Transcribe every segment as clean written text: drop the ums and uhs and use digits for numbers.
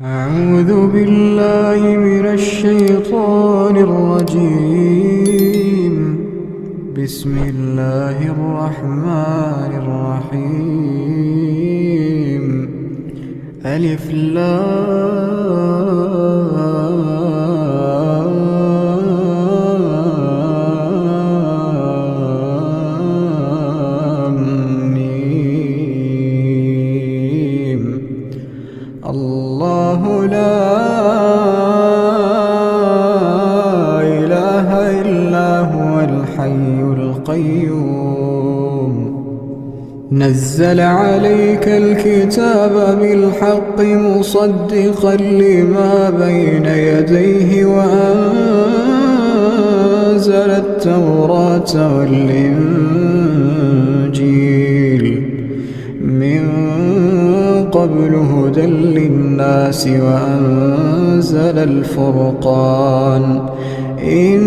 أعوذ بالله من الشيطان الرجيم. بسم الله الرحمن الرحيم. ألف لام ميم. الله لا إله إلا هو الحي القيوم. نزل عليك الكتاب بالحق مصدقا لما بين يديه وأنزل التوراة والإنجيل من قبل هدى للناس وأنزل الفرقان. إن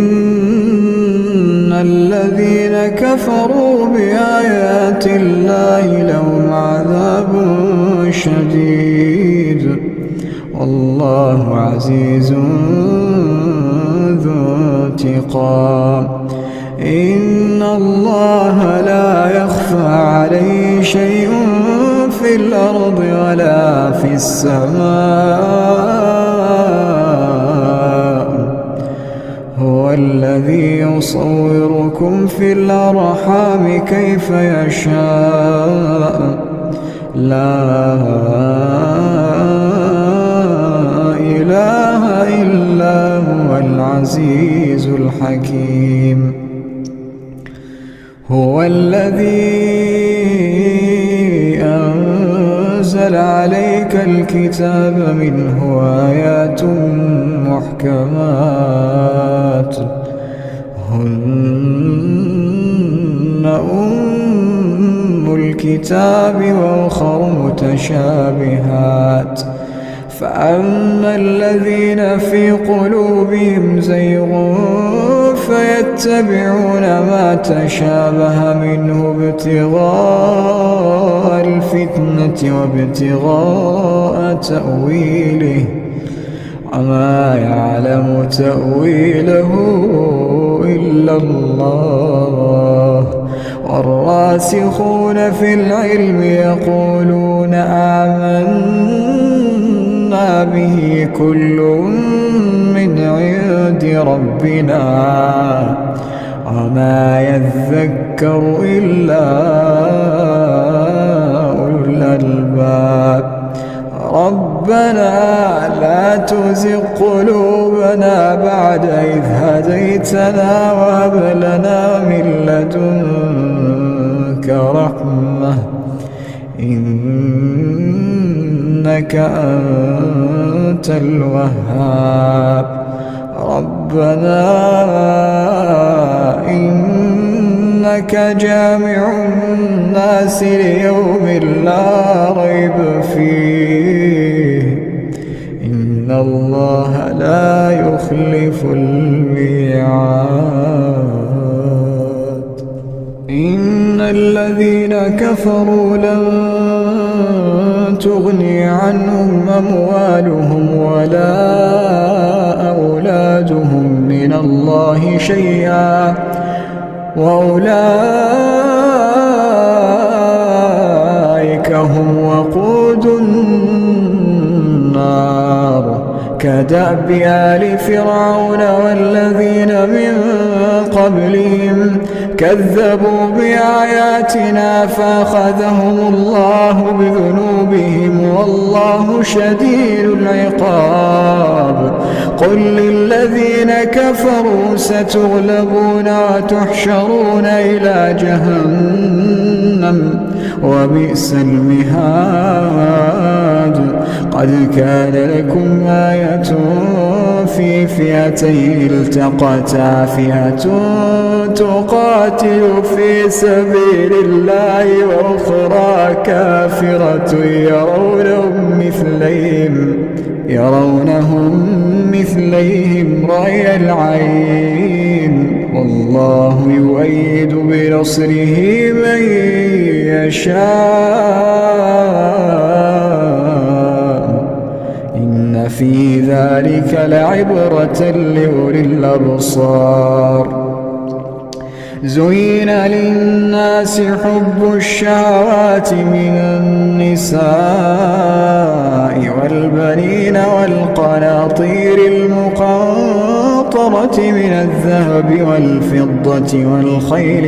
الذين كفروا بآيات الله لهم عذاب شديد والله عزيز ذو انتقام. إن الله لا يخفى عليه شيء في الأرض ولا في السماء. هو الذي يصوركم في الأرحام كيف يشاء. لا إله إلا هو العزيز الحكيم. هو الذي أنزل عليك الكتاب منه آيات محكمات هن أم الكتاب وأخر متشابهات. فأما الذين في قلوبهم زيغ فيتبعون ما تشابه منه ابتغاء الفتنة وابتغاء تأويله وما يعلم تأويله إلا الله. والراسخون في العلم يقولون آمنا به كل من عند ربنا وما يذكر إلا أولو الألباب. ربنا لا تزغ قلوبنا بعد إذ هديتنا وهب لنا من لدنك رحمة إنك أنت الوهاب. ربنا إنك جامع الناس ليوم لا ريب فيه إن الله لا يخلف الميعاد. إن الذين كفروا لن تغني عنهم أموالهم ولا أولادهم من الله شيئا وأولئك هم وقود النار. كدأب آل فرعون والذين من قبلهم كذبوا بآياتنا فأخذهم الله بذنوبهم والله شديد العقاب. قل للذين كفروا ستغلبون وتحشرون إلى جهنم وبئس المهاد. قد كان لكم آية في فئتين التقتا فئة تقاتل في سبيل الله وأخرى كافرة يرونهم مثليهم رأي العين والله يؤيد بنصره من يشاء إن في ذلك لعبرة لأولي الأبصار. زين للناس حب الشهوات من النساء والبنين والقناطير المقنطرة من الذهب والفضة والخيل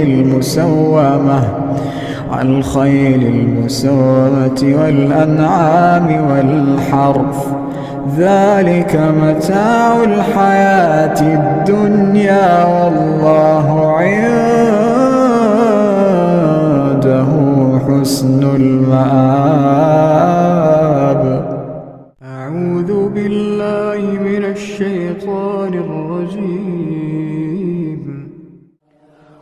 المسومة والأنعام والحرث، ذلك متاع الحياة الدنيا والله عنده حسن المآب. أعوذ بالله من الشيطان الرجيم.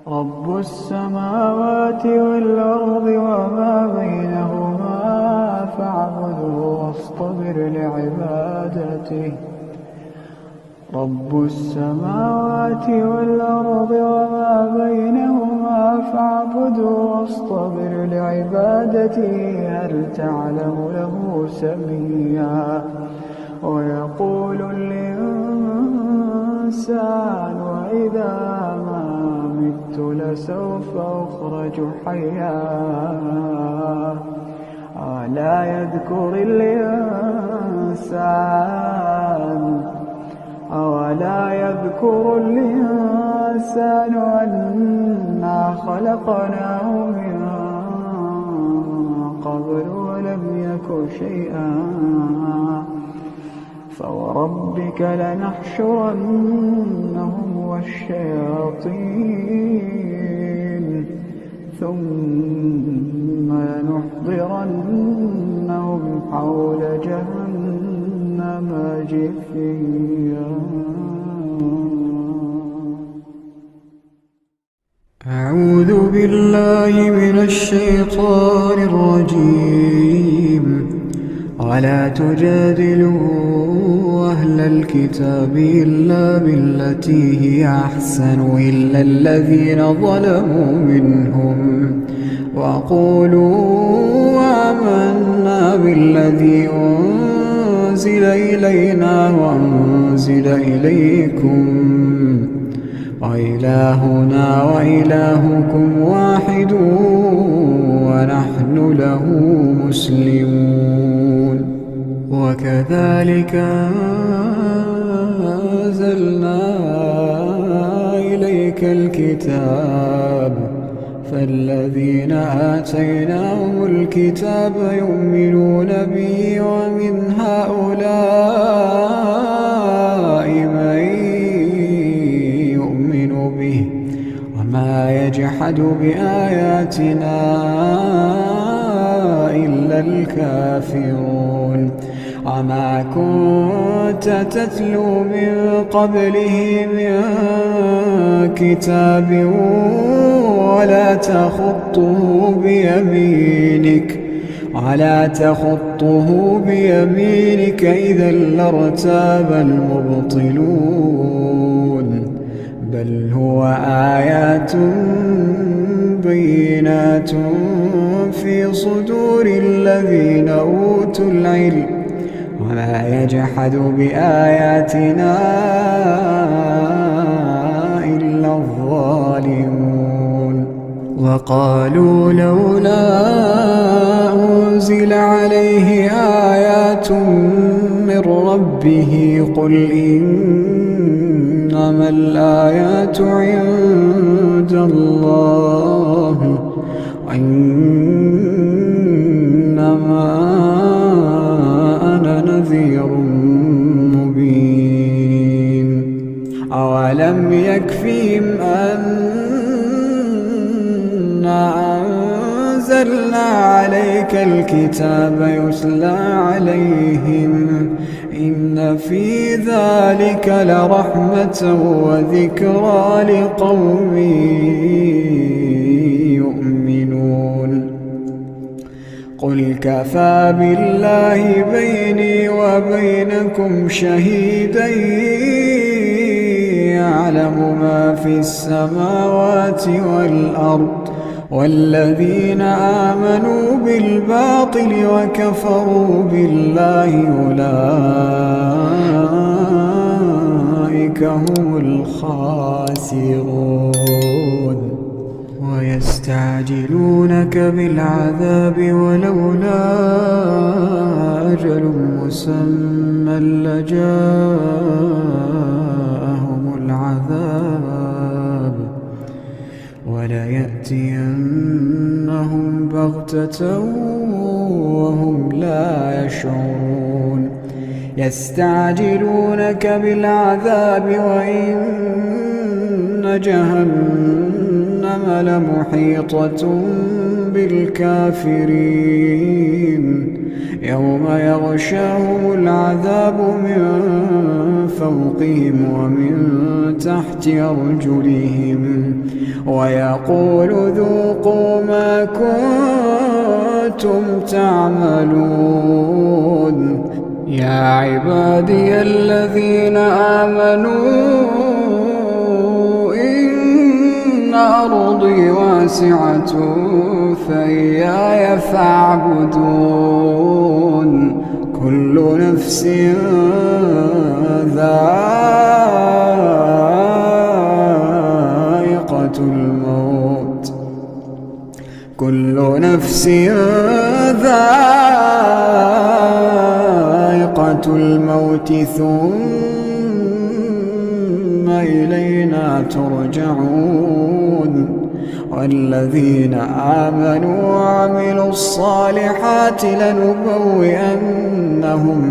رب السماوات والأرض وما بينهما فاعبده واصطبر لعبادته. رب السماوات والأرض وما بينهما فاعبده واصطبر لعبادته. هل تعلم له سميا؟ ويقول الإنسان وإذا ما مت لسوف أخرج حيا. ألا يذكر الإنسان أنا خلقناه من قبل ولم يك شيئا. فوربك لنحشرنهم والشياطين ثم لنحضرنهم حول جهنم جثيا. أعوذ بالله من الشيطان الرجيم. ولا تجادلوا أهل الكتاب إلا بالتي هي أحسن إلا الذين ظلموا منهم وقولوا آمنا بالذي أنزل إلينا وأنزل إليكم وإلهنا وإلهكم واحد ونحن له مسلمون. وكذلك أنزلنا إليك الكتاب فالذين آتيناهم الكتاب يؤمنون به ومن هؤلاء من يؤمن به وما يجحد بآياتنا إلا الكافرون. وما كنت تتلو من قبله من كتاب ولا تخطه بيمينك إذا لارتاب المبطلون. بل هو آيات بينات في صدور الذين أوتوا العلم وما يجحد بآياتنا إلا الظالمون. وقالوا لولا أنزل عليه آيات من ربه قل إنما الآيات عند الله وإنما أنا نذير مبين. أولم يكفيهم أنا أنزلنا عليك الكتاب يتلى عليهم إن في ذلك لرحمة وذكرى لقوم يؤمنون. قل كفى بالله بيني وبينكم شهيدا يعلم ما في السماوات والأرض والذين آمنوا بالباطل وكفروا بالله أولئك هم الخاسرون ويستعجلونك بالعذاب ولولا أجل مسمى لجاءهم العذاب وليأتينهم بغتة وهم لا يشعرون يستعجلونك بالعذاب وإن جهنم لمحيطة بالكافرين يوم يغشاهم العذاب من فوقهم ومن تحت أرجلهم ويقول ذوقوا ما كنتم تعملون يا عبادي الذين آمنوا إن أرضي واسعة فإياي فاعبدون كل نفس ذائقة الموت كل نفس ذائقة الموت ثم إلينا ترجعون والذين آمنوا وعملوا الصالحات لنبوئنهم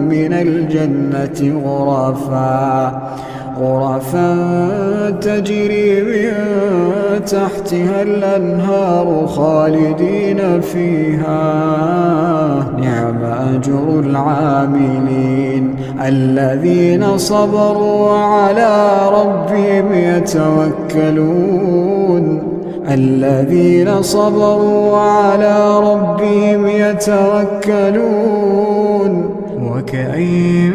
من الجنة غرفا تجري من تحتها الأنهار خالدين فيها نعم أجر العاملين الذين صبروا وعلى ربهم يتوكلون الذين صبروا وعلى ربهم يتوكلون وكأين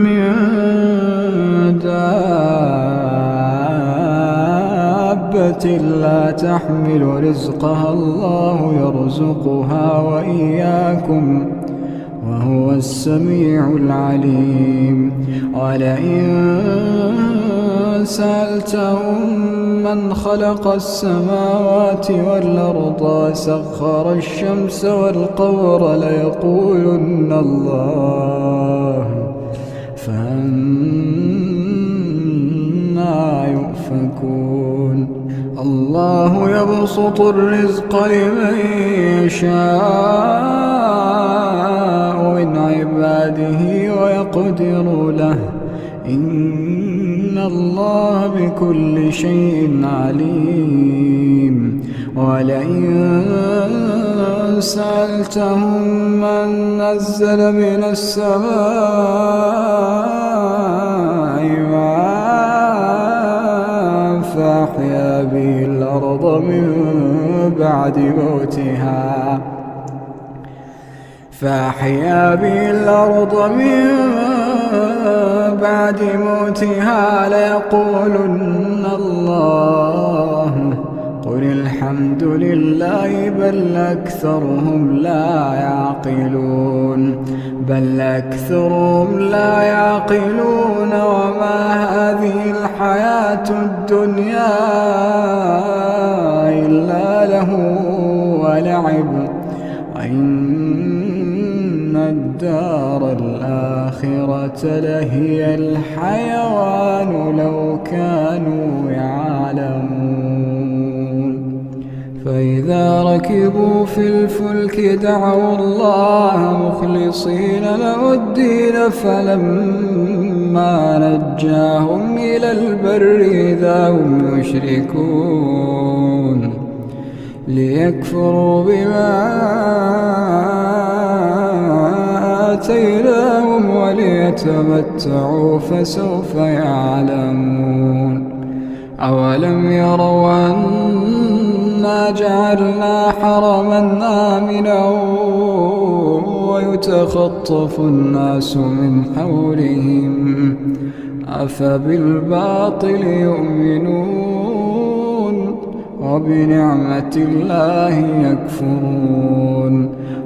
من دابة لا تحمل رزقها الله يرزقها وإياكم وهو السميع العليم ولئن سألتهم من خلق السماوات والأرض وسخر الشمس والقمر ليقولن الله فأنى يؤفكون الله يبسط الرزق لمن يشاء من عباده ويقدر له إن الله بكل شيء عليم ولئن سألتهم من نزل من السماء ماء فأحيا به الأرض من بعد موتها ليقولن الله قل الحمد لله بل أكثرهم لا يعقلون وما هذه الحياة الدنيا إلا له ولعب وإن الدار الآخرة لهي الحيوان لو كانوا يعلمون فإذا ركبوا في الفلك دعوا الله مخلصين له الدين فلما نجاهم إلى البر إذا هم يشركون ليكفروا بما آتيناهم وليتمتعوا فسوف يعلمون أولم يروا أنا جعلنا حرما آمنا ويتخطف الناس من حولهم أفبالباطل يؤمنون وبنعمة الله يكفرون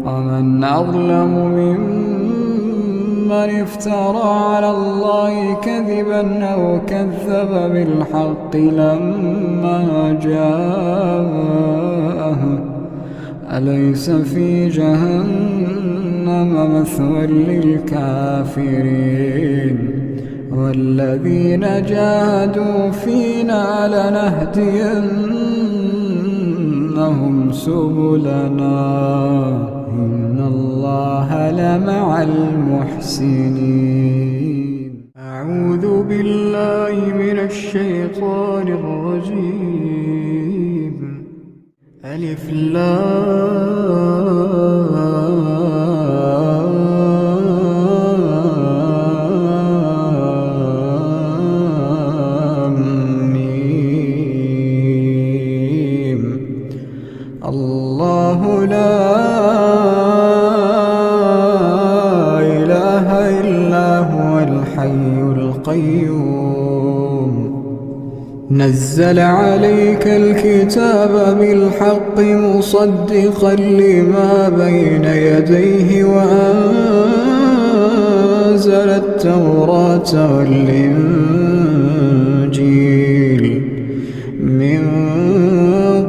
ومن أظلم ممن افترى على الله كذبا أو كذب بالحق لما جاءه أليس في جهنم مثوى للكافرين والذين جاهدوا فينا لنهدينهم سبلنا إن الله لمع المحسنين. أعوذ بالله من الشيطان الرجيم. ألف لام ميم. الله لا إله إلا هو الحي القيوم نزل عليك الكتاب بالحق مصدقا لما بين يديه وأنزل التوراة والإنجيل من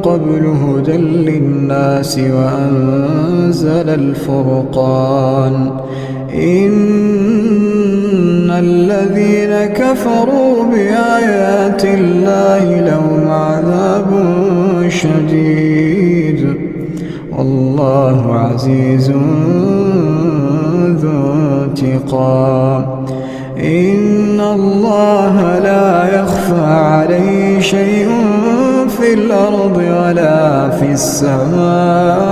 قبل هدى للناس وأنزل الفرقان إن الذين كفروا بآيات الله لهم عذاب شديد والله عزيز ذو انتقام. إن الله لا يخفى عليه شيء في الأرض ولا في السماء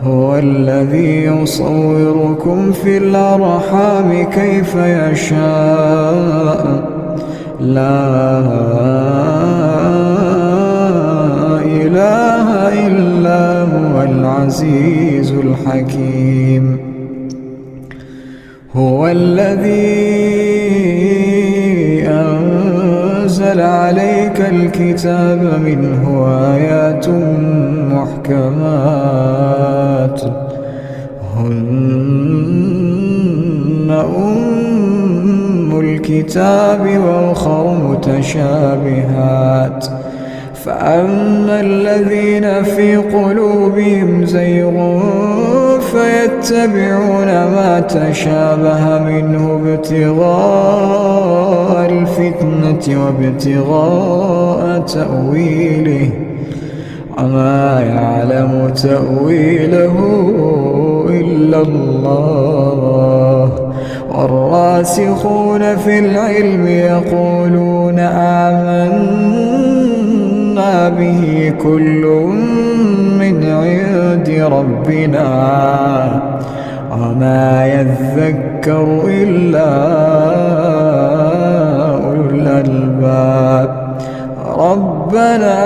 هو الذي يصوركم في الأرحام كيف يشاء لا إله إلا هو العزيز الحكيم. هو الذي أنزل عليك الكتاب منه آيات محكمات هن أم الكتاب وأخر متشابهات فأما الذين في قلوبهم زيغ فيتبعون ما تشابه منه ابتغاء الفتنة وابتغاء تأويله وما يعلم تأويله إلا الله والراسخون في العلم يقولون آمنا به كل من عند ربنا وما يذكر إلا أولو الألباب. ربنا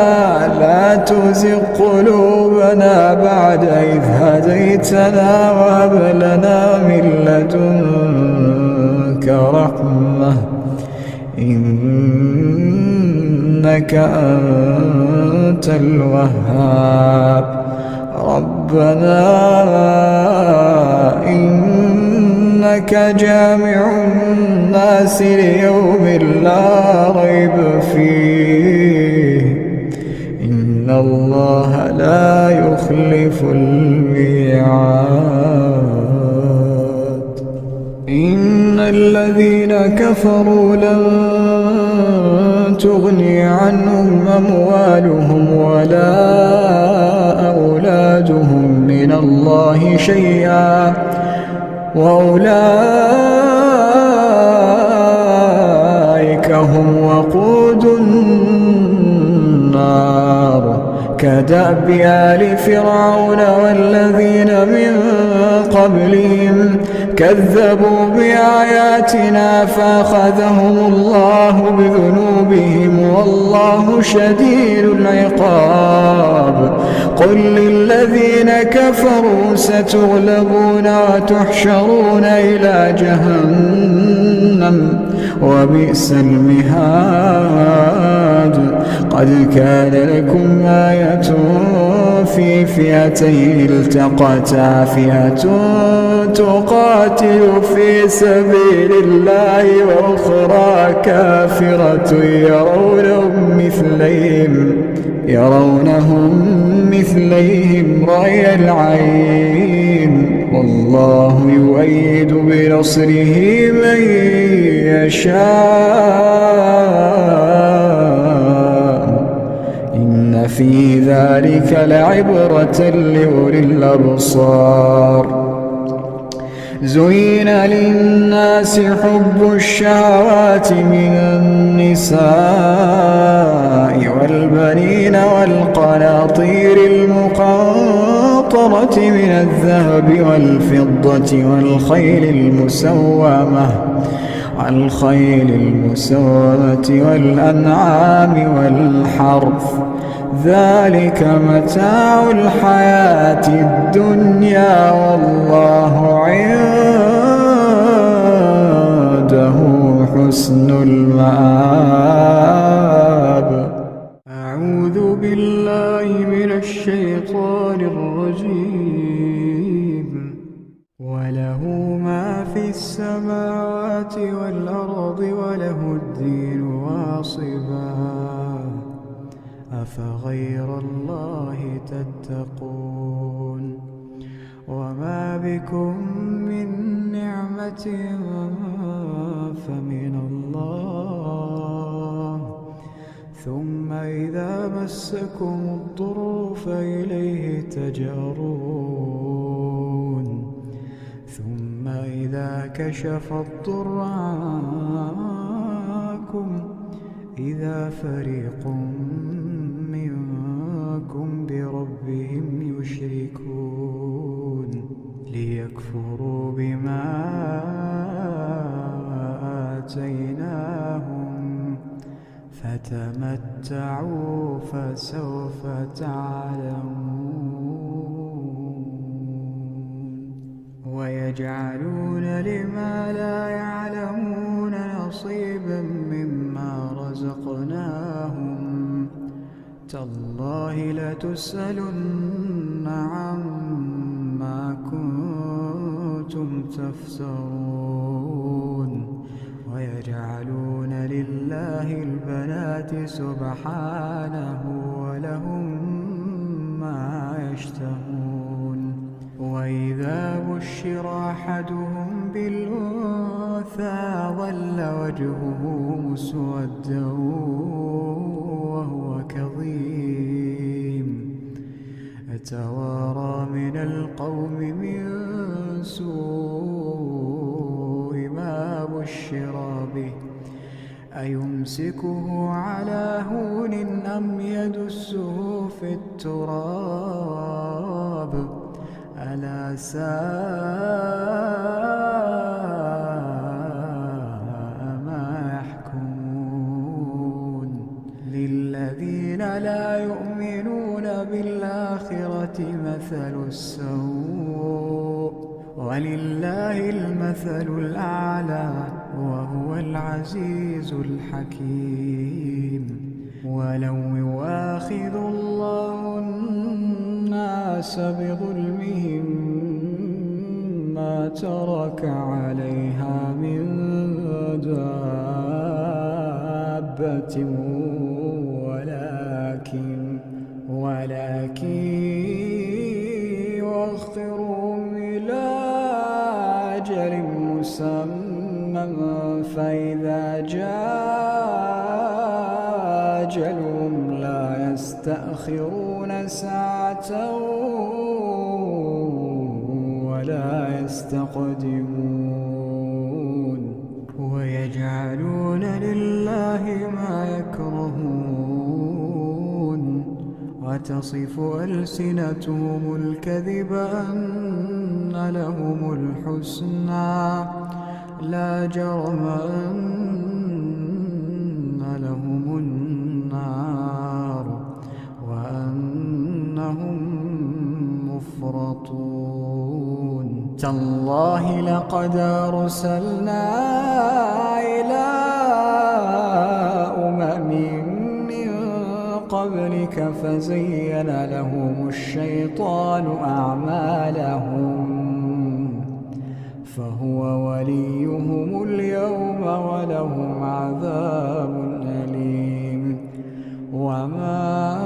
لا تزغ قلوبنا بعد إذ هديتنا وهب لنا من لدنك رحمة إنك أنت الوهاب. ربنا إنك جامع الناس ليوم لا ريب فيه إن الله لا يخلف الميعاد. إن الذين كفروا لن تغني عنهم أموالهم ولا أولادهم من الله شيئا وأولئك هم وقود النار كدأب آل فرعون والذين من قبلهم كذبوا بآياتنا فأخذهم الله بذنوبهم والله شديد العقاب. قل للذين كفروا ستغلبون وتحشرون إلى جهنم وبئس المهاد. قد كان لكم آية في فئتين التقتا، فئة تقاتل في سبيل الله وأخرى كافرة يرونهم مثليهم رأي العين، والله يؤيد بنصره من يشاء، إن في ذلك لعبرة لأولي الأبصار. زين للناس حب الشهوات من النساء والبنين والقناطير المقنطرة من الذهب والفضة والخيل المسومة والأنعام والحرث، ذلك متاع الحياة الدنيا، والله عنده حسن المآب. أعوذ بالله من الشيطان الرجيم. وله ما في السماوات والأرض وله الدين واصبا، أفغير الله تتقون؟ وما بكم من نعمة فمن الله، ثم إذا مسكم الضر فإليه تجأرون، ثم إذا كشف الضر عنكم إذا فريق منكم بربهم يشركون، ليكفروا بما آتيناهم، فتمتعوا فسوف تعلمون. ويجعلون لما لا يعلمون نصيبا مما رزقناهم، تالله لتسألن عما كنتم تفترون. ويجعلون لله البنات سبحانه ولهم ما يشتهون. وإذا بشر أحدهم بالأنثى ظل وجهه مسودا وهو كظيم، يتوارى من القوم من سوء ما بشر به، أيمسكه على هون أم يدسه في التراب، ألا ساء ما يحكمون. للذين لا يؤمنون بالآخرة مثل السوء، ولله المثل الأعلى وهو العزيز الحكيم. ولو يؤاخذ الله الناس بظلمهم ما ترك عليها من دابة، ولكن يؤخرهم إلى أجل مسمى، فإذا جاء أجلهم لا يستأخرون ساعة ولا يستقدمون. ويجعلون لله ما يكرهون، وتصف ألسنتهم الكذب أن لهم الحسنى، لا جرم أن لهم النار وأنهم مفرطون. تالله لقد أرسلنا إلى من قبلك فزين لهم الشيطان أعمالهم فهو وليهم اليوم ولهم عذاب أليم. وما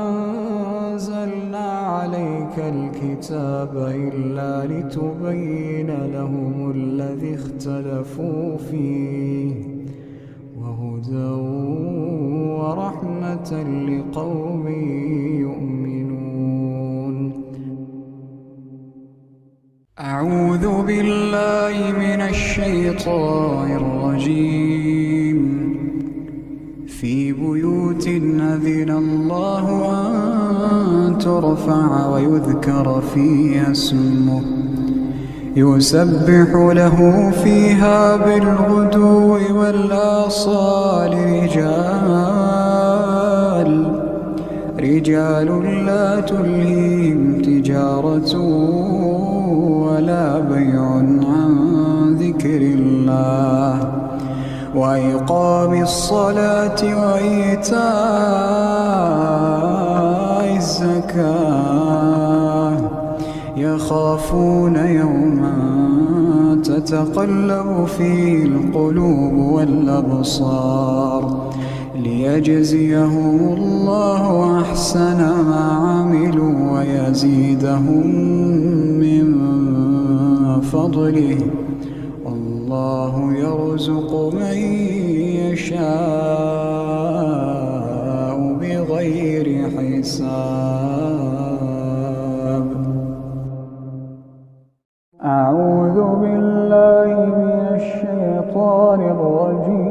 أنزلنا عليك الكتاب إلا لتبين لهم الذي اختلفوا فيه وهدى ورحمة لقوم يؤمنون. أعوذ بالله من الشيطان الرجيم. في بيوت أذن الله أن ترفع ويذكر فيها اسمه يسبح له فيها بالغدو والآصال رجال لا تلهيهم تجارة ولا بيع عن ذكر الله وإقام الصلاة وإيتاء الزكاة يخافون يوما تتقلب فيه القلوب والأبصار ليجزيهم الله أحسن ما عملوا ويزيدهم من فضله والله يرزق من يشاء بغير حساب. أعوذ بالله من الشيطان الرجيم.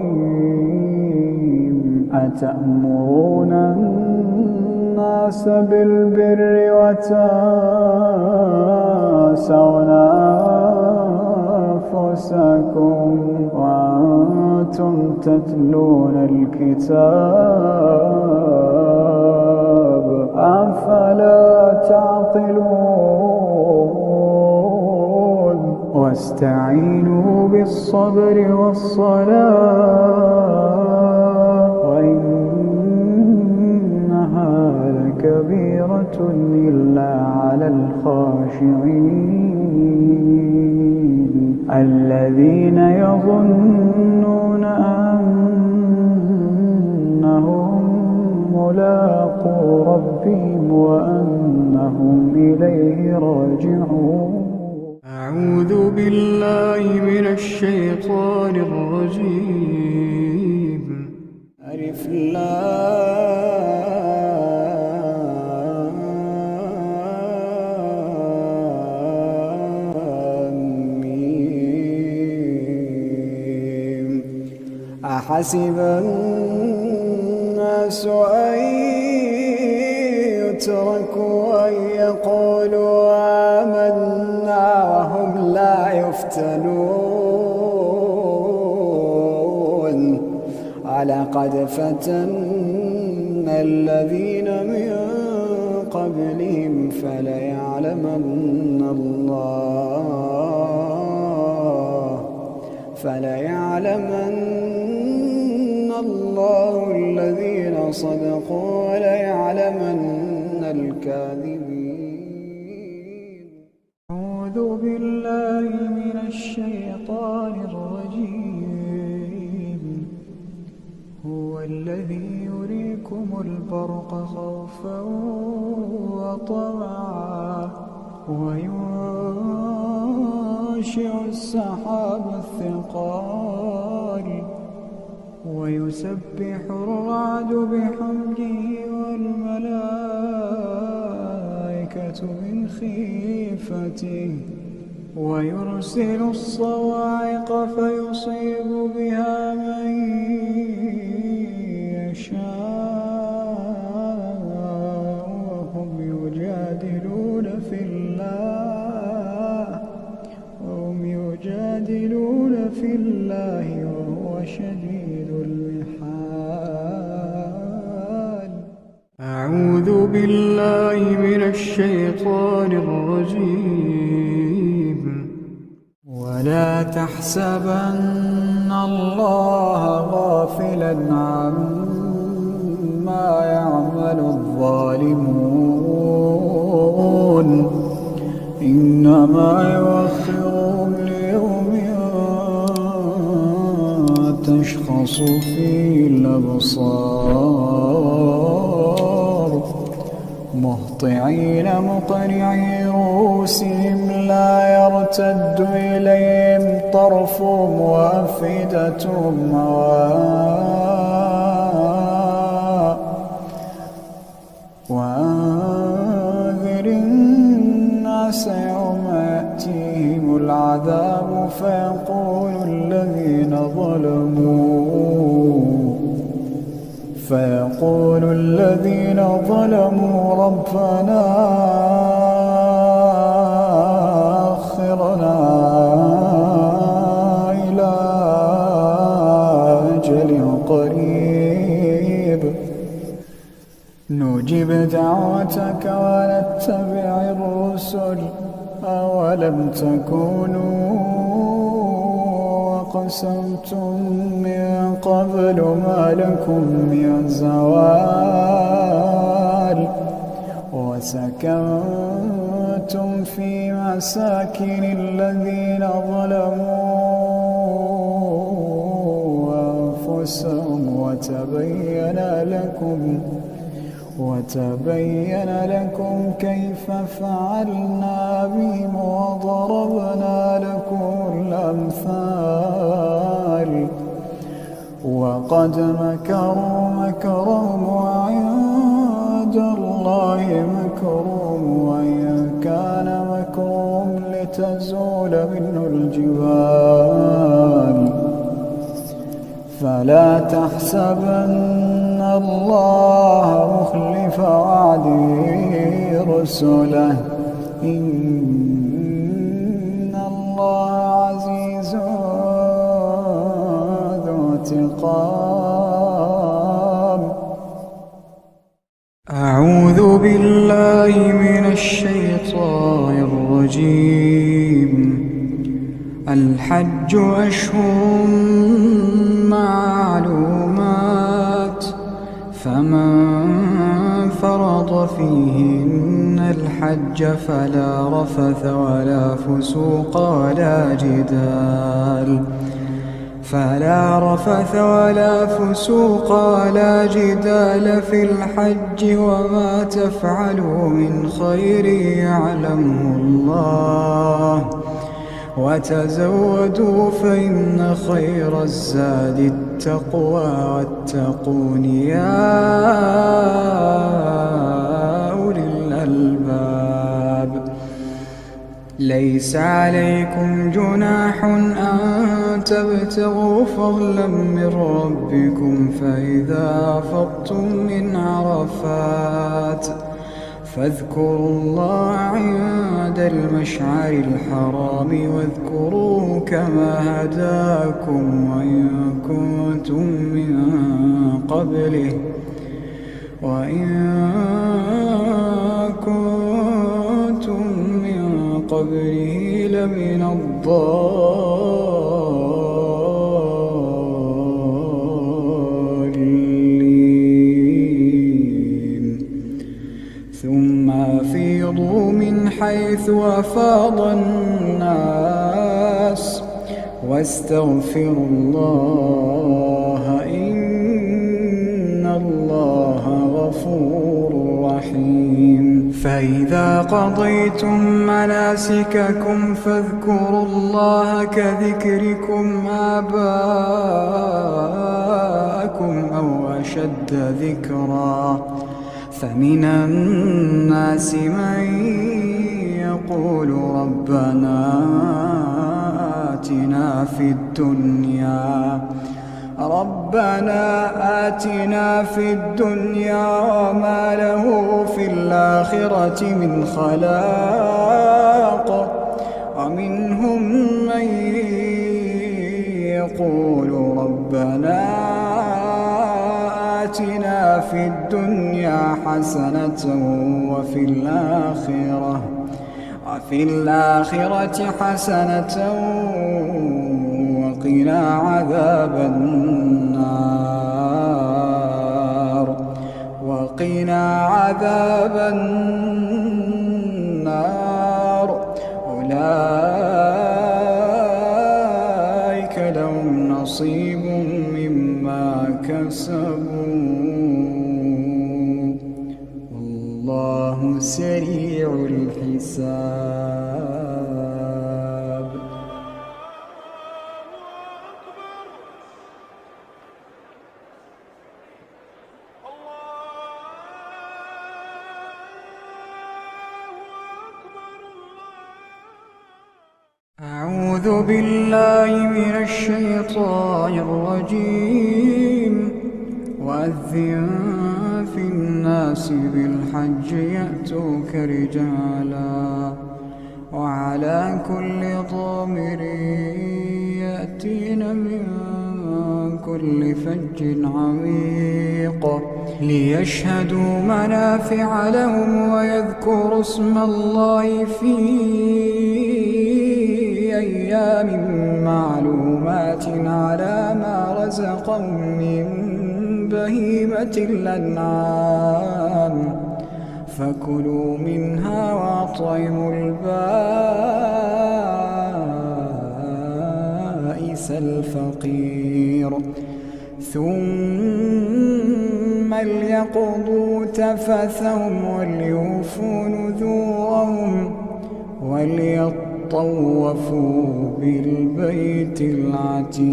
أتأمرون الناس بالبر وتنسون أنفسكم وأنتم تتلون الكتاب أفلا تعقلون. واستعينوا بالصبر والصلاة وإنها لكبيرة إلا على الخاشعين الذين يظنون أنهم ملاقو ربهم وأنهم إليه راجعون. أعوذ بالله من الشيطان الرجيم. ألف لام ميم. أحسب الناس أن يتركوا أن يقولوا آمنا وهم لا يفتنون ولقد فتنا الذين من قبلهم فليعلمن الله الذين صدقوا وليعلمن الكاذبين. أعوذ بالله من الشيطان الرجيم. هو الذي يريكم البرق خوفا وطمعا وينشئ السحاب الثقال ويسبح الرعد بحمده والملائكة من خيفته ويرسل الصواعق فيصيب بها من يشاء وهم يجادلون في الله وهو شديد المحال. أعوذ بالله من الشيطان الرجيم. ولا تحسبن الله غافلا غافلا عما يعمل الظالمون إنما يؤخرهم ليوم تشخص فيه الأبصار مهطعين مقنعي رؤوسهم لا يرتد إليهم طرفهم وأفئدتهم هواء وأنذر الناس يوم يأتيهم العذاب فيقول الذين ظلموا ربنا أخرنا إلى أجل قريب نجب دعوتك ونتبع الرسل أولم تكونوا أقسمتم من قبل ما لكم من زوال وسكنتم في مساكن الذين ظلموا أنفسهم وتبين لكم كيف فعلنا بهم وضربنا لكم الأمثال وقد مكروا مكرهم وعند الله مكرهم وإن كان مكرهم لتزول منه الجبال فلا تحسبن الله مخلف وعده رسله إن الله عزيز ذو انتقام. أعوذ بالله من الشيطان الرجيم. الحج أشهر معلومات فمن فرض فيهن الحج فلا رفث ولا فسوق ولا جدال في الحج وما تفعلوا من خير يعلمه الله وتزودوا فإن خير الزاد التقوى واتقون يا أولي الألباب. ليس عليكم جناح أن تبتغوا فضلا من ربكم فإذا أفضتم من عرفات فاذكروا الله عند المشعر الحرام واذكروه كما هداكم وإن كنتم من قبله لمن الضالين. ثم أفيضوا من حيث أفاض الناس واستغفروا الله إن الله غفور رحيم. فإذا قضيتم مناسككم فاذكروا الله كذكركم آباءكم أو أشد ذكرا فمن الناس من يقول ربنا آتنا في الدنيا وما له في الآخرة من خلاق ومنهم من يقول ربنا آتنا في الدنيا حسنة وفي الآخرة حسنة وقنا عذاب النار وقنا عذاب النار. أولئك لهم نصيب مما كسبوا والله سريع الحساب. أعوذ بالله من الشيطان الرجيم. وأذن في الناس بالحج يأتوك رجالا وعلى كل ضامر يأتين من كل فج عميق ليشهدوا منافع لهم ويذكروا اسم الله في أيام معلومات على ما رزقهم من بهيمة الأنعام فكلوا منها وأطعموا البائس الفقير ثم ليقضوا تفثهم وليوفوا نذورهم وليطوفوا بالبيت العتيق.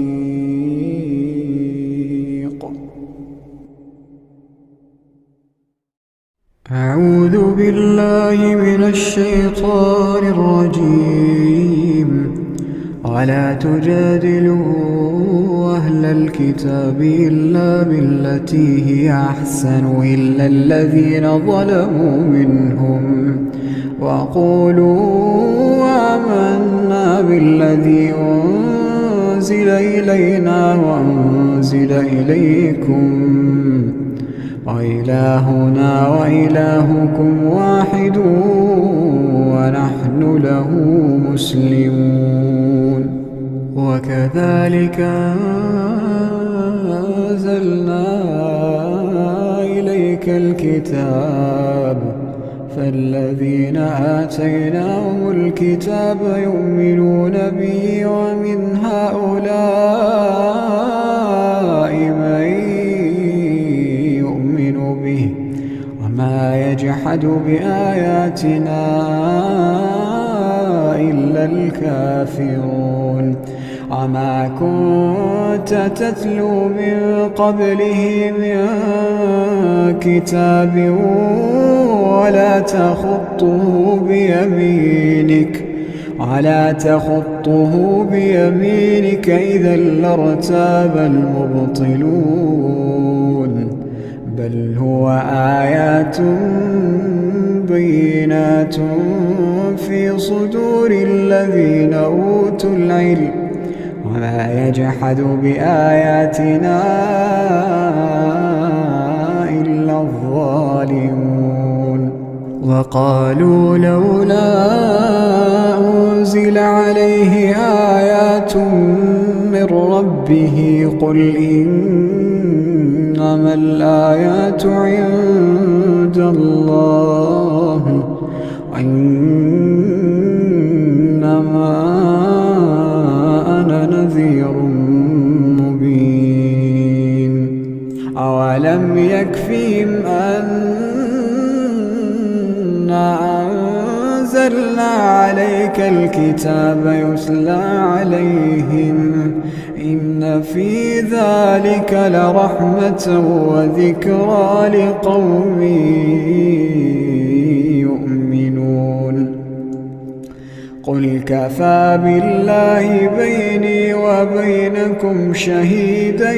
أعوذ بالله من الشيطان الرجيم. ولا تجادلوا أهل الكتاب إلا بالتي هي أحسن إلا الذين ظلموا منهم وقولوا آمنا بالذي أنزل إلينا وأنزل إليكم وإلهنا وإلهكم واحد ونحن له مسلمون. وكذلك أنزلنا إليك الكتاب فالذين آتيناهم الكتاب يؤمنون به ومن هؤلاء من يؤمن به وما يجحد بآياتنا إلا الكافرون. وما كنت تتلو من قبله من كتاب ولا تخطه بيمينك إذا لارتاب المبطلون. بل هو آيات بينات في صدور الذين أوتوا العلم وما يجحد بآياتنا إلا الظالمون. وقالوا لولا أنزل عليه آيات من ربه قل إنما الآيات عند الله وإنما أنا نذير مبين. أولم يكفهم أنا أنزلنا عليك الكتاب يتلى عليهم إن في ذلك لرحمة وذكرى لقوم يؤمنون. قل كفى بالله بيني وبينكم شهيدا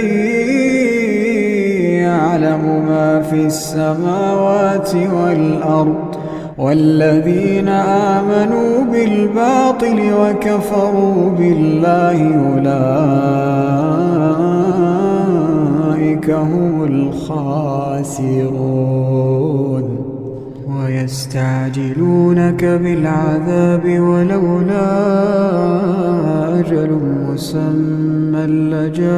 يعلم ما في السماوات والأرض والذين آمنوا بالباطل وكفروا بالله أولئك هم الخاسرون. ويستعجلونك بالعذاب ولولا أجل مسمى ثم لجاءهم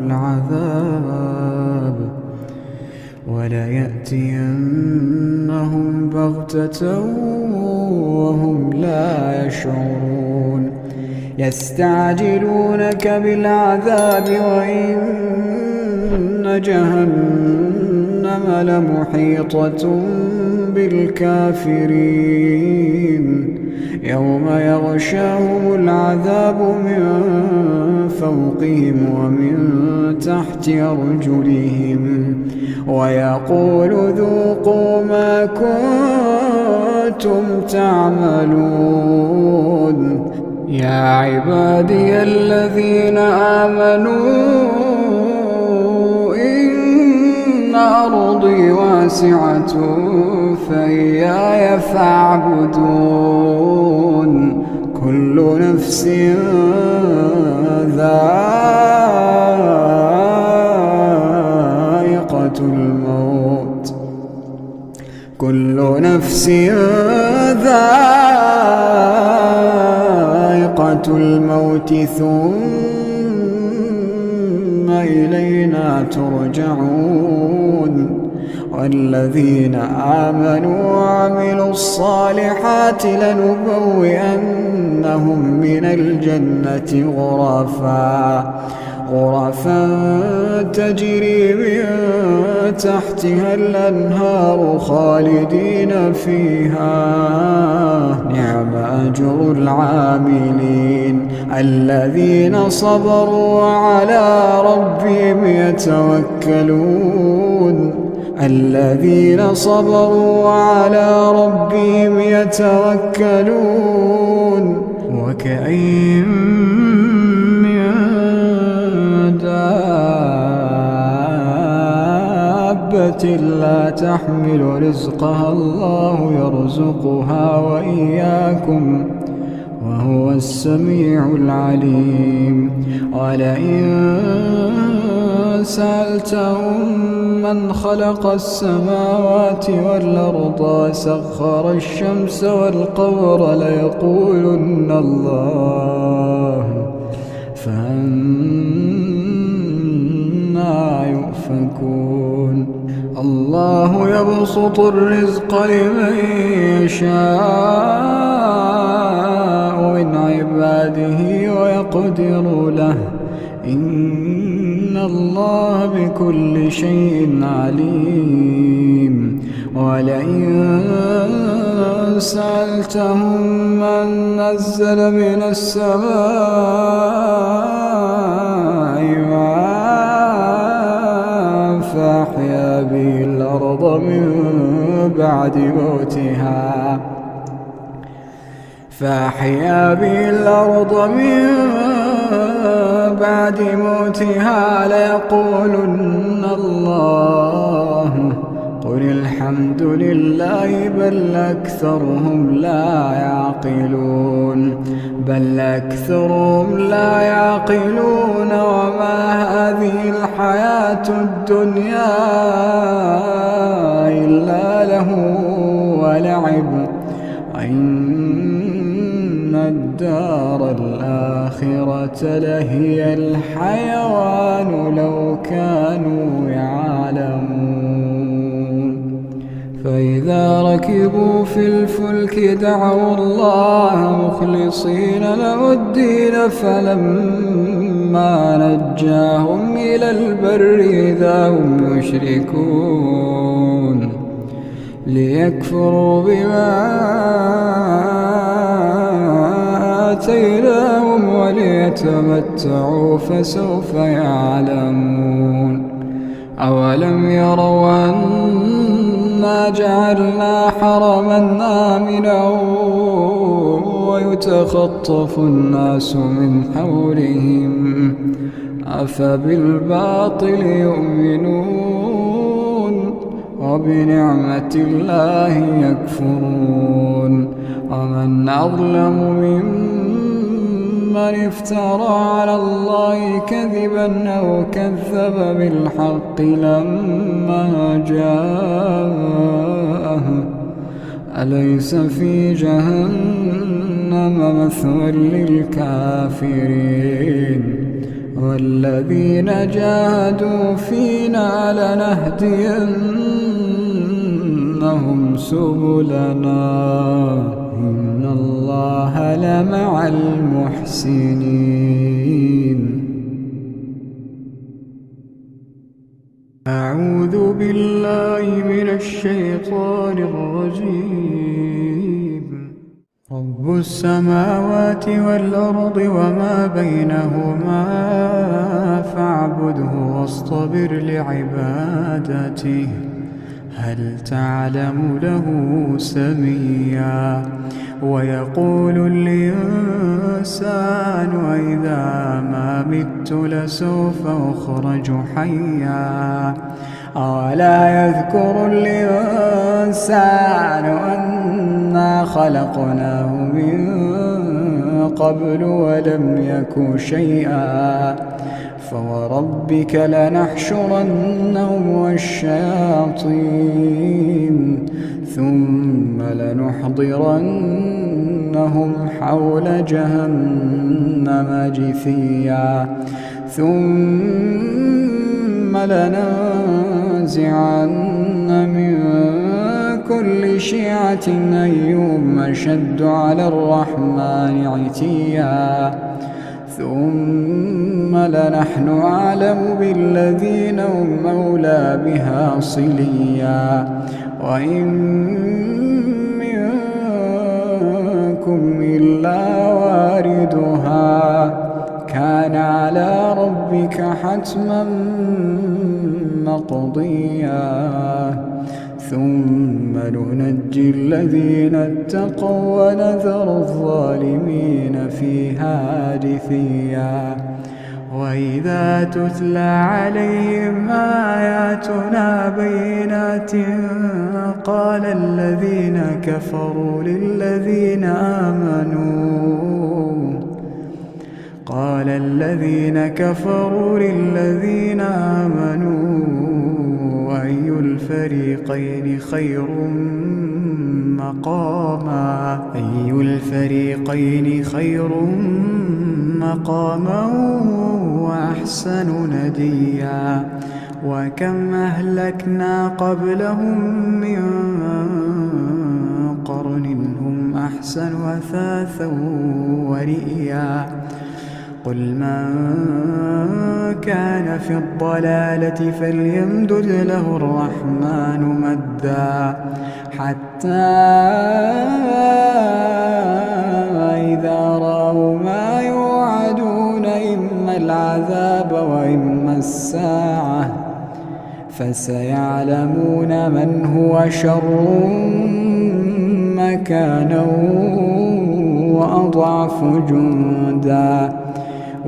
العذاب وليأتينهم بغتة وهم لا يشعرون يستعجلونك بالعذاب وإن جهنم لمحيطة بالكافرين يوم يغشاهم العذاب من فوقهم ومن تحت أرجلهم ويقول ذوقوا ما كنتم تعملون يا عبادي الذين آمنوا إن أرضي واسعة فإياي فاعبدون كل نفس ذائقة الموت كل نفس ذائقة الموت ثم إلينا ترجعون والذين آمنوا وعملوا الصالحات لنبوئنهم من الجنة غرفا تجري من تحتها الأنهار خالدين فيها نعم أجر العاملين الذين صبروا وعلى ربهم يتوكلون وكأين من دابة لا تحمل رزقها الله يرزقها وإياكم وهو السميع العليم ولئن سألتهم من خلق السماوات والأرض وسخر الشمس والقمر ليقولن الله فأنى يؤفكون الله يبسط الرزق لمن يشاء من عباده ويقدر له إن الله بكل شيء عليم ولئن سألتهم من نزل من السماء ماء فأحيا به الأرض من بعد موتها ليقولن الله قل الحمد لله بل أكثرهم لا يعقلون وما هذه الحياة الدنيا إلا له ولعب إن الدار الآخرة لهي الحيوان لو كانوا يعلمون فإذا ركبوا في الفلك دعوا الله مخلصين له الدين فلما نجاهم إلى البر إذا هم يشركون ليكفروا بما آتيناهم وليتمتعوا فسوف يعلمون أولم يروا أنا جعلنا حرما آمنا ويتخطف الناس من حولهم أفبالباطل يؤمنون وبنعمة الله يكفرون ومن أظلم ممن افترى على الله كذبا أو كذب بالحق لما جاءه أليس في جهنم مثوى للكافرين والذين جاهدوا فينا لنهدينهم سبلنا إن الله لمع المحسنين. أعوذ بالله من الشيطان الرجيم. رب السماوات والأرض وما بينهما فاعبده واصطبر لعبادته هل تعلم له سميا. ويقول الإنسان وإذا ما مت لسوف أخرج حيا. أولا يذكر الإنسان أنا خلقناه من قبل ولم يك شيئا. فوربك لنحشرنهم والشياطين ثم لنحضرنهم حول جهنم جثيا. ثم لننزعن من كل شيعة أيهم أشد على الرحمن عتيا. ثم لنحن أعلم بالذين هم أولى بها صليا. وإن منكم إلا واردها كان على ربك حتما مقضيا. ثم ننجي الذين اتقوا ونذر الظالمين فيها جثيا. وإذا تتلى عليهم آياتنا بينات قال الذين كفروا للذين آمنوا أي الفريقين خير مقاما وأحسن نديا. وكم أهلكنا قبلهم من قرن هم أحسن أثاثا ورئيا. قل من كان في الضلالة فليمدد له الرحمن مدا حتى إذا رأوا ما يوعدون إما العذاب وإما الساعة فسيعلمون من هو شر مكانا وأضعف جندا.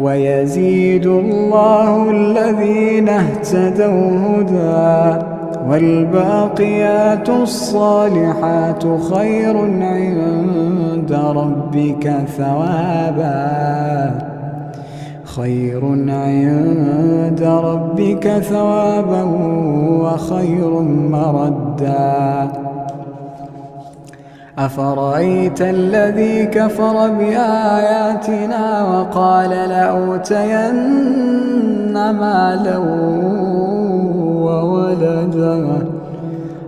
ويزيد الله الذين اهتدوا هدى والباقيات الصالحات خير عند ربك ثوابا وخير مردا. أفرأيت الذي كفر بآياتنا وقال لأوتين مالا وولدا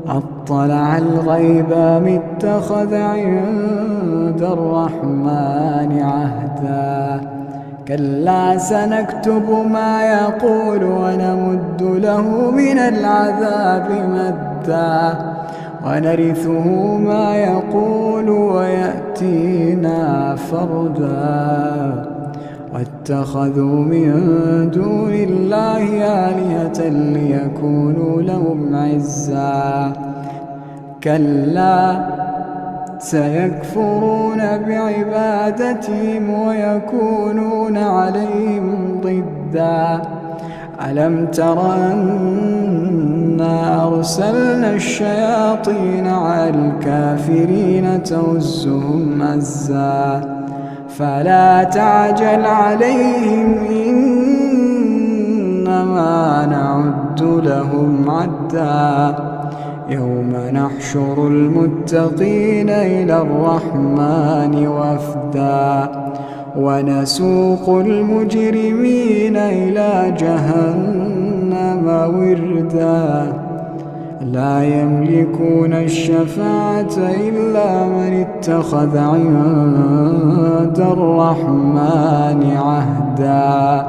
أطلع الغيب أم اتخذ عند الرحمن عهدا. كلا سنكتب ما يقول ونمد له من العذاب مدا ونرثه ما يقول ويأتينا فردا. واتخذوا من دون الله آلهة ليكونوا لهم عزا. كلا سيكفرون بعبادتهم ويكونون عليهم ضدا. ألم تر أنا أرسلنا الشياطين على الكافرين تؤزهم أزا فلا تعجل عليهم إنما نعد لهم عدا يوم نحشر المتقين إلى الرحمن وفدا ونسوق المجرمين إلى جهنم وردا لا يملكون الشفاعة إلا من اتخذ عند الرحمن عهدا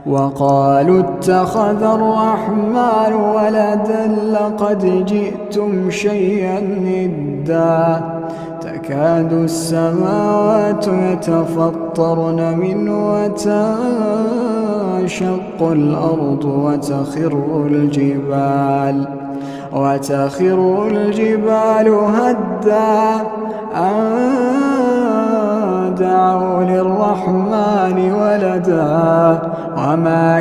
وقالوا اتخذ الرحمن ولدا لقد جئتم شيئا إدا تكاد السماوات يتفطرن منه وتنشق الأرض وتخر الجبال هدا أن دعوا للرحمن ولدا وما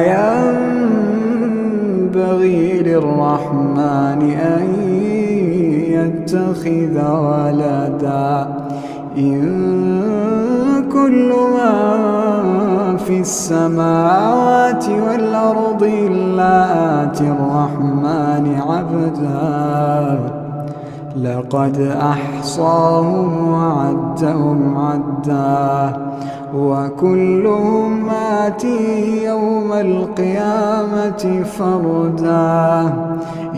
ينبغي للرحمن أن يتخذ ولدا إن كل من في السماوات والأرض إلا آتي الرحمن عبدا لقد أحصاهم وعدهم عدا وكلهم آتيه يوم القيامة فردا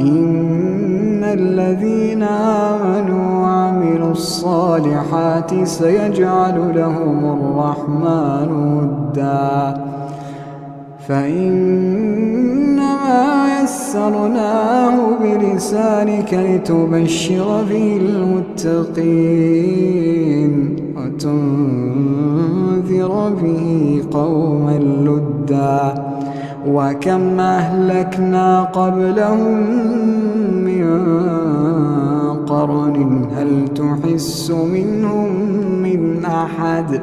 إن الذين آمنوا وعملوا الصالحات سيجعل لهم الرحمن ودا فإنما يسرناه بلسانك لتبشر به المتقين وتنذر به قوما لدا وكم أهلكنا قبلهم من قرن هل تحس منهم من أحد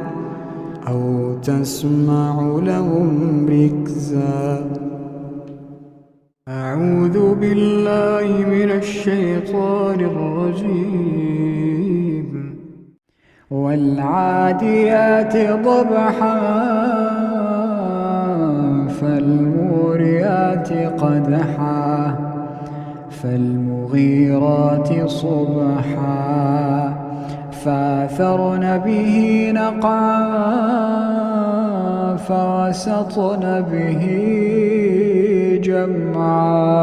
أو تسمع لهم ركزا أعوذ بالله من الشيطان الرجيم والعاديات ضبحا فالموريات قدحا فالمغيرات صبحا فأثرن به نقعا فوسطن به جمعا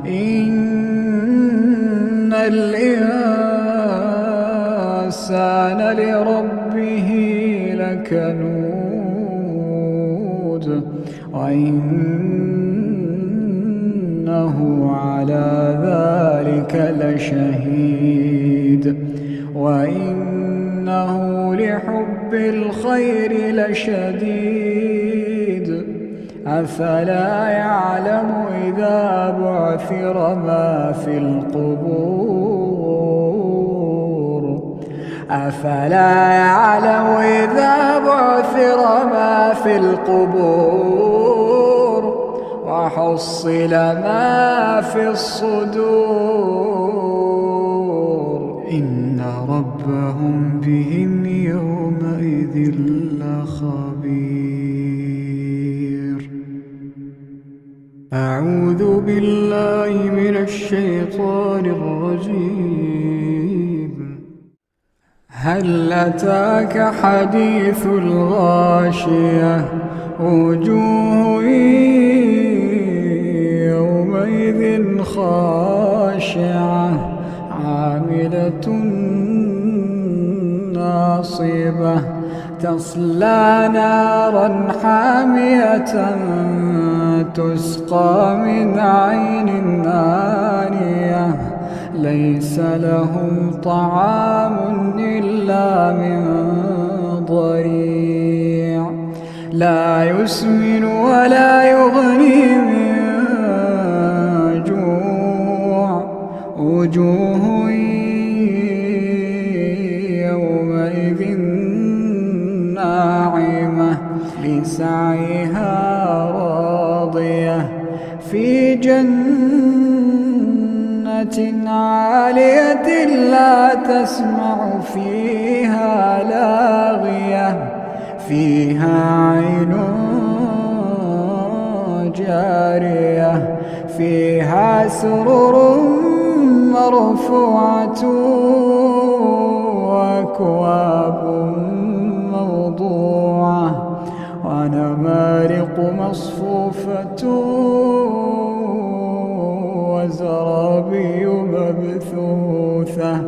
إن الإنسان لربه لكنود وإنه على ذلك لشهيد وإنه لحب الخير لشديد أفلا يعلم إذا بعثر ما في القبور أفلا يعلم إذا بعثر ما في القبور وحصل ما في الصدور إن ربهم بهم يومئذ لخبير أعوذ بالله من الشيطان الرجيم هل أتاك حديث الغاشية وجوه يومئذ خاشعة عاملة ناصبة تصلى نارا حامية تسقى من عين آنية ليس لهم طعام إلا من ضريع لا يسمن ولا يغني من جوع وجوه يومئذ ناعمة لسعيها راضية في جنة عالية لا تسمع فيها لاغية فيها عين جارية فيها سرر مرفوعة وأكواب موضوعة ونمارق مصفوفة وزرابي مبثوثة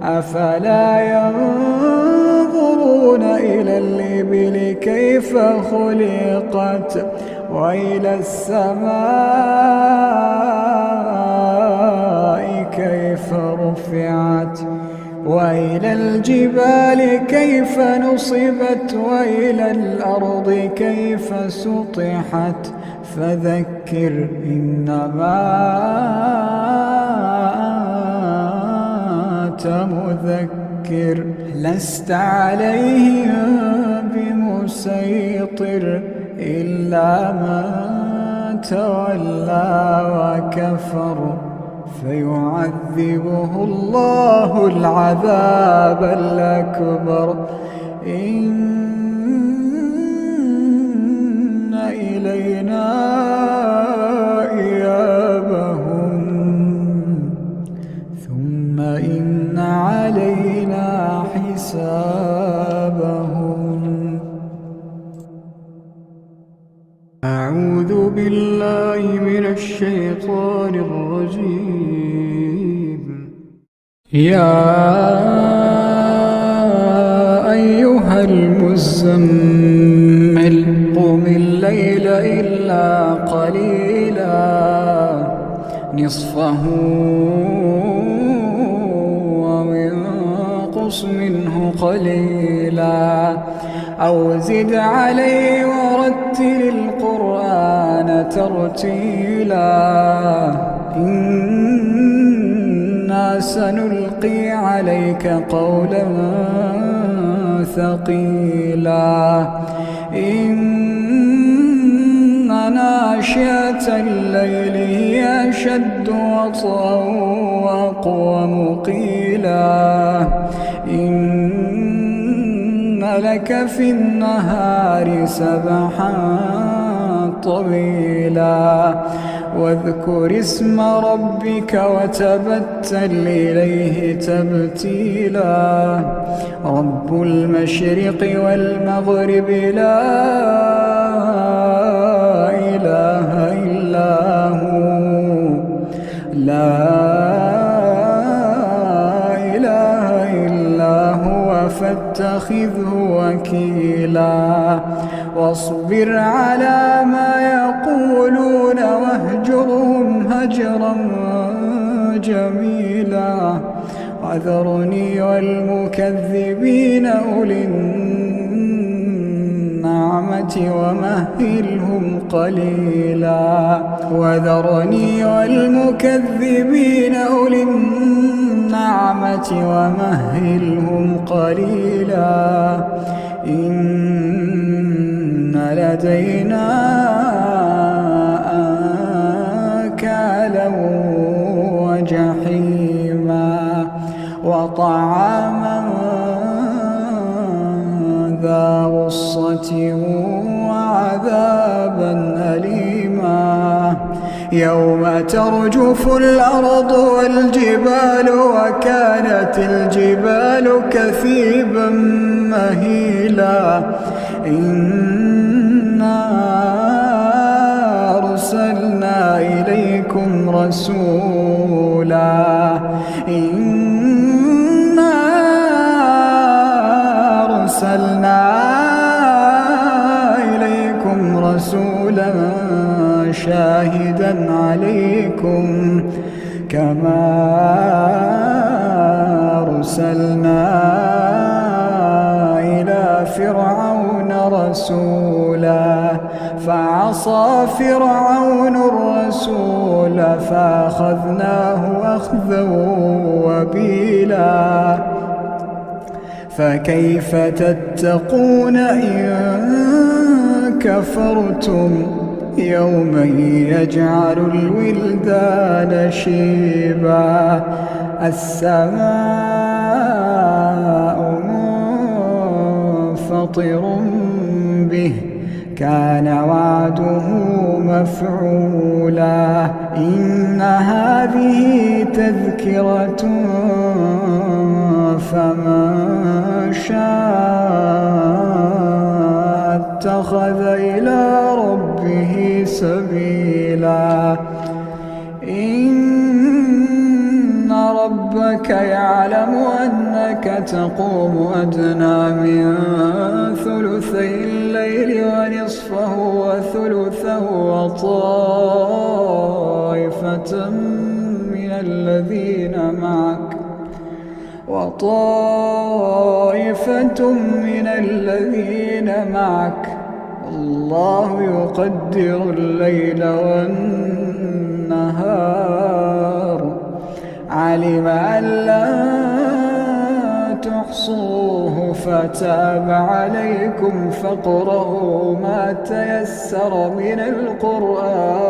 أفلا ينظرون إلى الإبل كيف خلقت وإلى السماء كيف رفعت وإلى الجبال كيف نصبت وإلى الأرض كيف سطحت فذكر إنما أنت مذكر لست عليهم بمسيطر إلا من تولى وكفر فيعذبه الله العذاب الأكبر إن إلينا إيابهم ثم إن علينا حسابهم. أعوذ بالله من الشيطان الرجيم. يا أيها المزمل قم الليل إلا قليلا نصفه وانقص منه قليلا أو زد عليه ورتل القرآن ترتيلا إنا سنلقي عليك قولا ثقيلا إن ناشئة الليل هي أشد وطئا وأقوم قيلا إن لك في النهار سبحا طويلا واذكر اسم ربك وتبتل إليه تبتيلا رب المشرق والمغرب لا إله إلا هو فاتخذه وكيلا واصبر على ما يقولون واهجرهم هجرا جميلا وذرني والمكذبين أولي النعمة ومهلهم قليلا وذرني والمكذبين أولي النعمة ومهلهم قليلا إن لدينا أنكالا وجحيما وطعاما ذا غصة وعذابا أليما يوم ترجف الأرض والجبال وكانت الجبال كثيبا مهيلا إنا أرسلنا إليكم رسولا إنا أرسلنا إليكم رسولا شاهدا عليكم كما أرسلنا إلى فرعون رسولا فعصى فرعون الرسول فأخذناه أخذا وبيلا فكيف تتقون إن كفرتم يوما يجعل الولدان شيبا السماء منفطر به كان وعده مفعولا إن هذه تذكرة فمن شاء اتخذ إلى ربه سبيلا إن ربك يعلم أنك تقوم أدنى من ثلثي الليل ونصفه وثلثه وطائفة من الذين معك الله يقدر الليل والنهار علم أن لا تحصوه فتاب عليكم فاقرؤوا ما تيسر من القرآن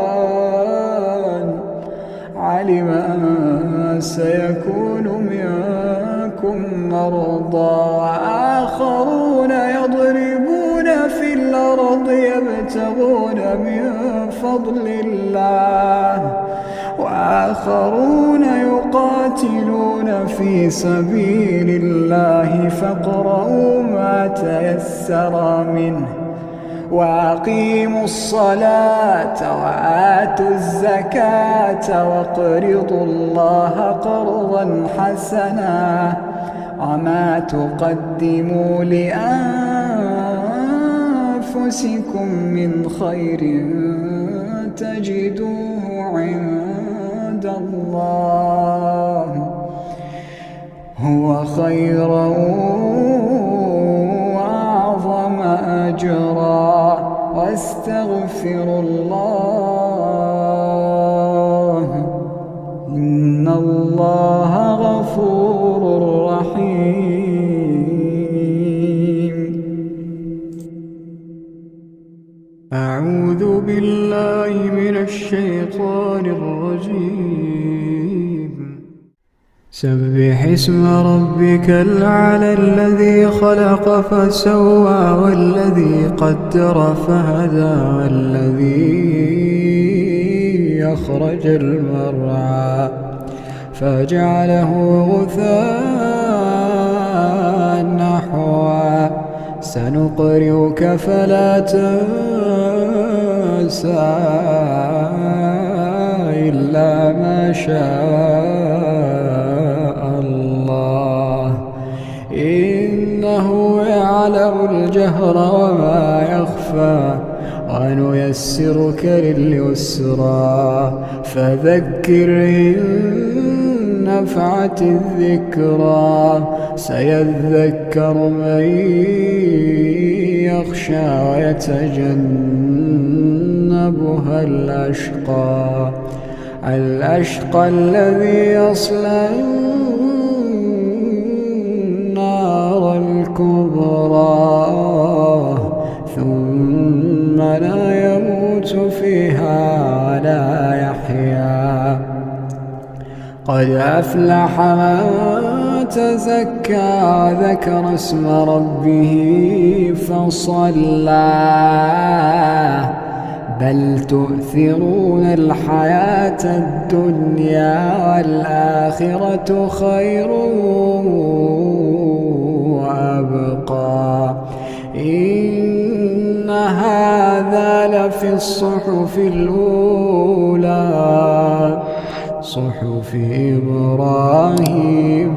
علم أن سيكون منكم مرضى وآخرون يضربون في الأرض يبتغون من فضل الله وآخرون يقاتلون في سبيل الله فاقرؤوا ما تيسر منه وأقيموا الصلاة وآتوا الزكاة واقرضوا الله قرضا حسنا وما تقدموا لأنفسكم من خير تجدوه عند الله هو خيرا وأعظم أجرا واستغفروا الله إن الله غفور رحيم أعوذ بالله من الشيطان الرجيم سبح اسم ربك الأعلى الذي خلق فسوى والذي قدر فهدى والذي أخرج المرعى فجعله غثاء نحوا سنقرئك فلا تنسى إلا ما شاء الله إنه يعلم الجهر وما يخفى ونيسرك لليسرى فذكر إن نفعت الذكرى سيذكر من يخشى ويتجنبها الأشقى الذي يصلى النار الكبرى ثم لا يموت فيها ولا يحيا قد أفلح من تزكى وذكر اسم ربه فصلى بل تؤثرون الحياة الدنيا والآخرة خير وأبقى إن هذا لفي الصحف الأولى صحف إبراهيم